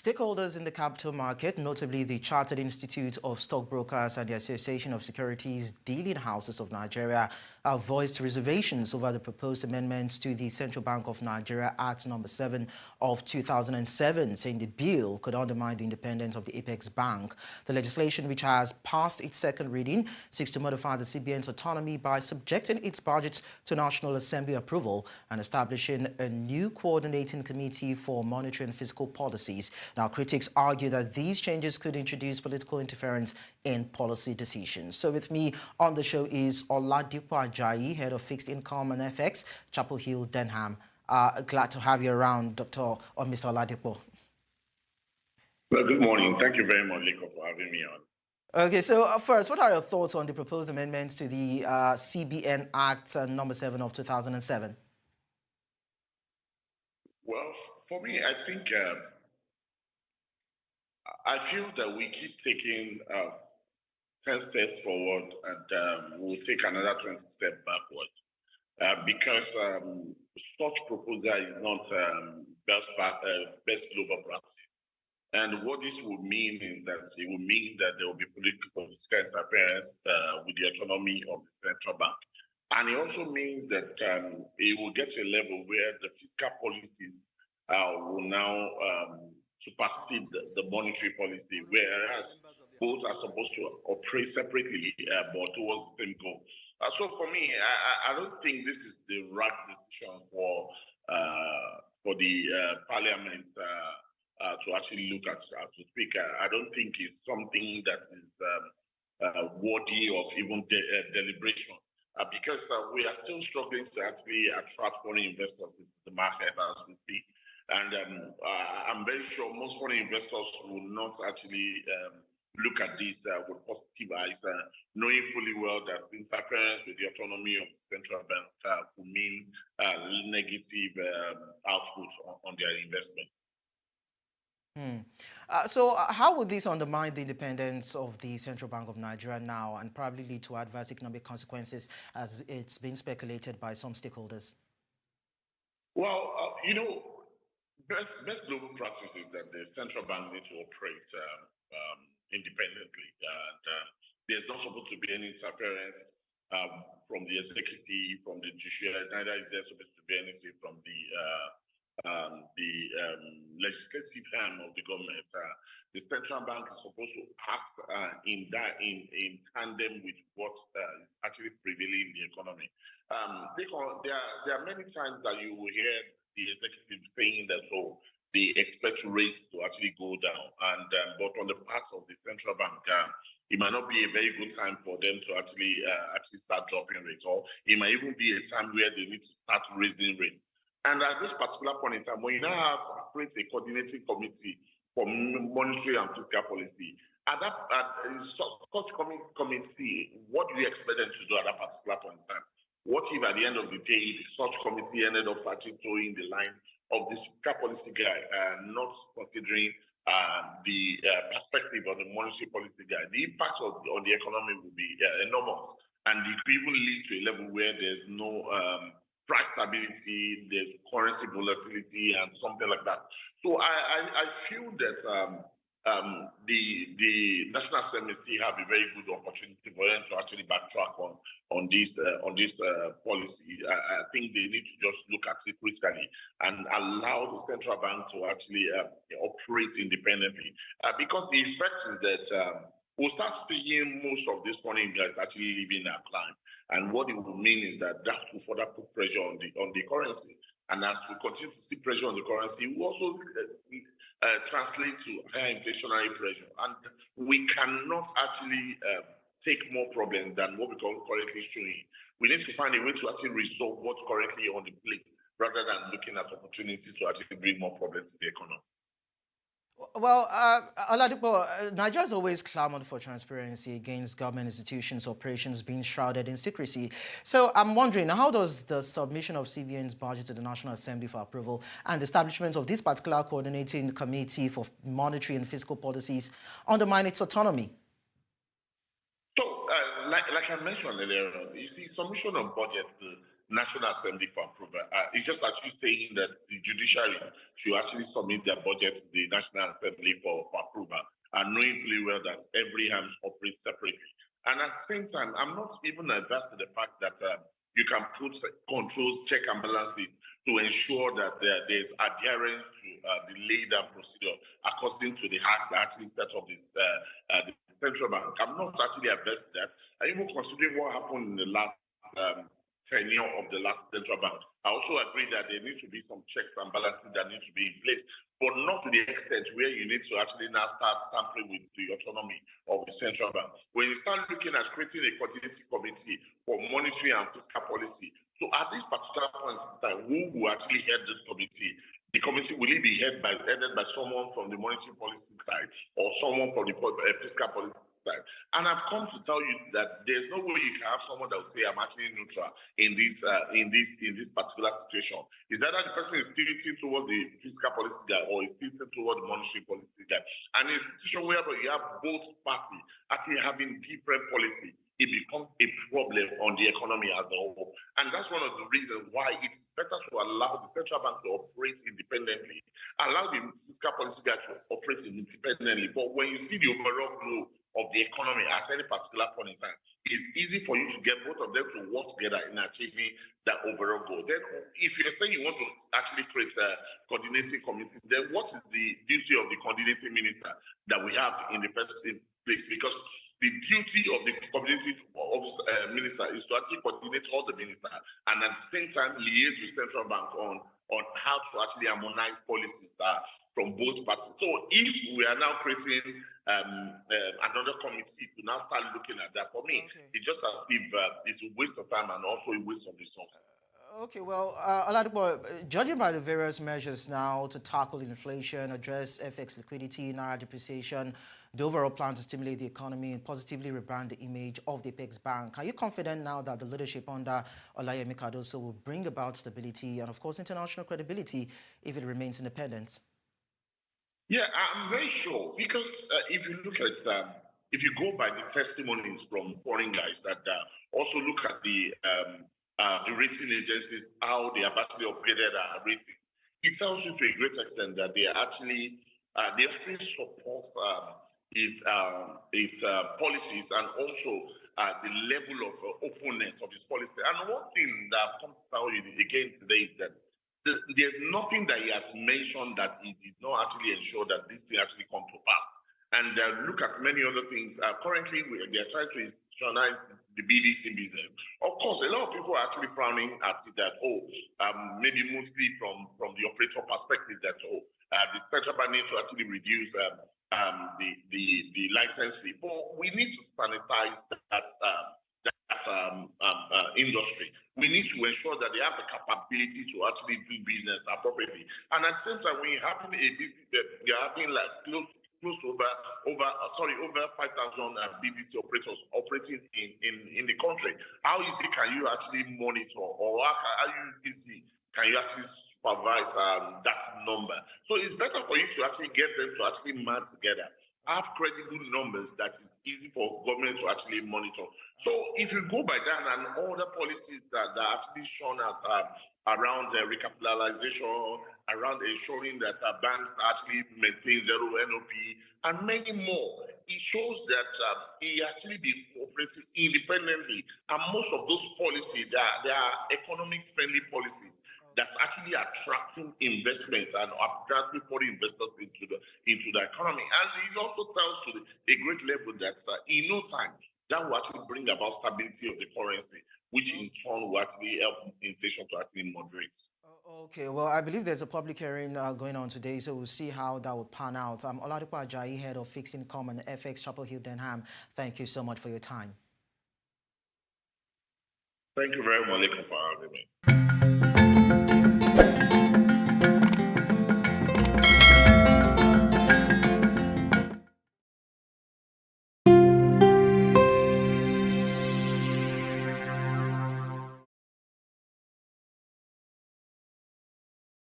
Stakeholders in the capital market, notably the Chartered Institute of Stockbrokers and the Association of Securities Dealing Houses of Nigeria, have voiced reservations over the proposed amendments to the Central Bank of Nigeria Act No. 7 of 2007, saying the bill could undermine the independence of the apex bank. The legislation, which has passed its second reading, seeks to modify the CBN's autonomy by subjecting its budget to National Assembly approval and establishing a new coordinating committee for monetary and fiscal policies. Now, critics argue that these changes could introduce political interference in policy decisions. So with me on the show is Oladipo Ajayi, Head of Fixed Income and FX, Chapel Hill Denham. Glad to have you around, Dr. or Mr. Oladipo. Well, good morning. Thank you very much, Liko, for having me on. Okay, so first, what are your thoughts on the proposed amendments to the CBN Act No. 7 of 2007? Well, for me, I think I feel that we keep taking 10 steps forward and we'll take another 20 steps backward because such proposal is not best global practice. And what this would mean is that it will mean that there will be political interference with the autonomy of the central bank. And it also means that it will get to a level where the fiscal policy will now supersede the monetary policy, whereas both are supposed to operate separately, but towards the same goal. So for me, I don't think this is the right decision for the parliament to actually look at, as to speak. I don't think it's something that is worthy of even deliberation. Because we are still struggling to actually attract foreign investors into the market as we speak. And I'm very sure most foreign investors will not actually look at this with positive eyes, knowing fully well that interference with the autonomy of the central bank will mean negative output on their investments. So how would this undermine the independence of the Central Bank of Nigeria now and probably lead to adverse economic consequences, as it's been speculated by some stakeholders? Well, best global practice is that the central bank needs to operate independently. And there's not supposed to be any interference from the executive, from the judiciary, neither is there supposed to be anything from the legislative arm of the government. The central bank is supposed to act in tandem with what is actually prevailing in the economy. There are many times that you will hear the executive saying that they expect rates to actually go down, and but on the part of the central bank, it might not be a very good time for them to actually start dropping rates, or it might even be a time where they need to start raising rates. And at this particular point in time, when you now have create a coordinating committee for monetary and fiscal policy, such committee, what do you expect them to do at that particular point in time? What if at the end of the day, such committee ended up actually towing the line of this fiscal policy guy, not considering the perspective of the monetary policy guy? The impact on the economy will be enormous, and it could even lead to a level where there's no price stability, there's currency volatility, and something like that. So I feel that the National Assembly still have a very good opportunity for them to actually backtrack on this policy. I think they need to just look at it critically and allow the central bank to actually operate independently, because the effect is that we'll start seeing most of these foreign guys actually leaving our client. And what it will mean is that will further put pressure on the currency. And as we continue to see pressure on the currency, we also translate to higher inflationary pressure. And we cannot actually take more problems than what we are currently showing. We need to find a way to actually resolve what's currently on the plate, rather than looking at opportunities to actually bring more problems to the economy. Well, Oladipo, Nigeria has always clamored for transparency against government institutions' operations being shrouded in secrecy. So I'm wondering, how does the submission of CBN's budget to the National Assembly for approval and the establishment of this particular coordinating committee for monetary and fiscal policies undermine its autonomy? So, like I mentioned earlier, you see, submission of budget National Assembly for approval. It's just actually saying that the judiciary should actually submit their budget to the National Assembly for approval, and knowing fully well that every arms operates separately. And at the same time, I'm not even averse to the fact that you can put controls, check and balances to ensure that there's adherence to the laid down procedure according to the act that actually set up this the central bank. I'm not actually averse to that. And even considering what happened in the last tenure of the last central bank, I also agree that there needs to be some checks and balances that need to be in place, but not to the extent where you need to actually now start tampering with the autonomy of the central bank. When you start looking at creating a coordinating committee for monetary and fiscal policy, so at this particular point in time, who will actually head the committee? The committee, will it be headed by someone from the monetary policy side or someone from the fiscal policy side? And I've come to tell you that there's no way you can have someone that will say I'm actually neutral in this particular situation. Is that the person is tilting toward the fiscal policy guy or is tilting toward the monetary policy guy? And in a situation where you have both parties actually having different policy, it becomes a problem on the economy as a whole. And that's one of the reasons why it's better to allow the central bank to operate independently, allow the fiscal policy guy to operate independently. But when you see the overall growth of the economy at any particular point in time, it's easy for you to get both of them to work together in achieving that overall goal. Then if you're saying you want to actually create coordinating committees, then what is the duty of the coordinating minister that we have in the first place? Because the duty of the coordinating minister is to actually coordinate all the ministers and at the same time liaise with central bank on how to actually harmonize policies from both parties. So if we are now creating another committee to now start looking at that, for me, it's just as if it's a waste of time and also a waste of resources. Okay, well, Oladipo, judging by the various measures now to tackle inflation, address FX liquidity, naira depreciation, the overall plan to stimulate the economy and positively rebrand the image of the Apex Bank, are you confident now that the leadership under Olayemi Cardoso will bring about stability and, of course, international credibility if it remains independent? Yeah, I'm very sure, because if you look at if you go by the testimonies from foreign guys that also look at the rating agencies, how they have actually upgraded our ratings, it tells you to a great extent that they actually support his policies and also the level of openness of his policy. And one thing that I've come to tell you again today is that there's nothing that he has mentioned that he did not actually ensure that this thing actually come to pass. And look at many other things. Currently, they're trying to institutionalize the BDC business. Of course, a lot of people are actually frowning at it that, maybe mostly from the operator perspective that, the central bank needs to actually reduce the license fee. But we need to sanitize that industry. We need to ensure that they have the capability to actually do business appropriately. And at the same time, when you're having a business, you're having like close to over 5,000 BDC operators operating in the country. How easy can you actually monitor, or how easy can you actually supervise that number? So it's better for you to actually get them to actually merge together, have credible numbers that is easy for government to actually monitor. So if you go by that and all the policies that are actually shown out around recapitalization, around ensuring that banks actually maintain zero NOP, and many more, it shows that he actually been operating independently. And most of those policies, they are economic-friendly policies that's actually attracting investment and attracting foreign investors into the economy. And it also tells to a great level that in no time, that will actually bring about stability of the currency, which in turn will actually help inflation to actually moderate. Okay, well, I believe there's a public hearing going on today, so we'll see how that will pan out. Oladipo Ajayi, Head of Fixed Income and FX, Chapel Hill Denham, thank you so much for your time. Thank you very much, for having me.